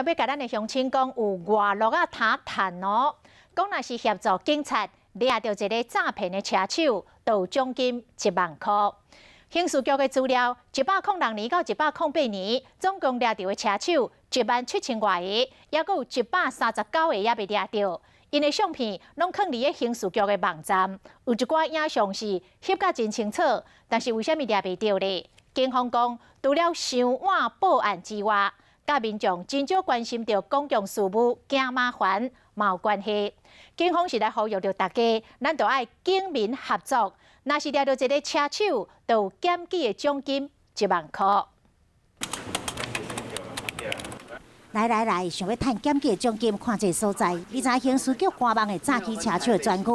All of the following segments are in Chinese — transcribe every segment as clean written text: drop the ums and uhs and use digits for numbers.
要甲咱的乡亲讲，有外路啊打探哦。讲若是协助警察抓到一个诈骗的车手，就有奖金1万块。刑事局的资料，106年到108年，总共抓到的车手17000多个，也佫有139个也被抓到。因的相片拢放伫个刑事局的网站，有一寡影像是翕甲真清楚，但是为虾米抓袂到呢？警方讲，除了伤晚报案之外，甲民众真少关心到公共事务，惊麻烦嘛有关系。警方是来呼吁着大家，咱就爱警民合作。若是抓到一个车手，就有检举的奖金1万块。来，想要趁检举的奖金，看这个所在。你知刑事局官网的诈欺车手的专区，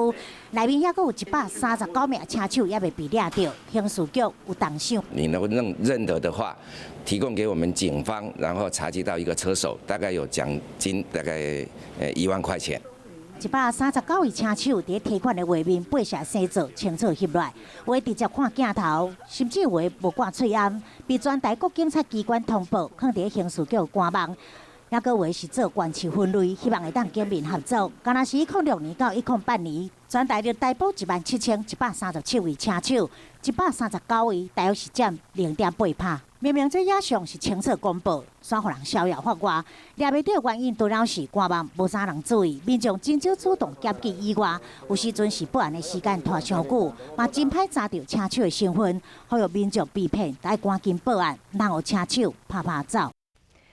内面也佫有139名车手也未被抓到，刑事局有动手。你能够认得的话，提供给我们警方，然后查缉到一个车手，大概有奖金，大概1万块钱。139位车手伫提款的画面背写生字清楚翕落，有直接看镜头，甚至有无挂喙罨，被全台各警察机关通报，放伫刑事局官网。也个话是做关系分类，希望会当警民合作。敢若是106年到108年，全台就逮捕17137位车手，139位大约是占0.8%。明明这影像是清楚公布，煞互人逍遥法外。抓袂到原因，除了是官网无啥人注意，民众真少主动检举以外，有时阵是报案的时间拖伤久，嘛真歹查到车手的身份，呼吁民众被骗，得赶紧报案，让有车手拍走。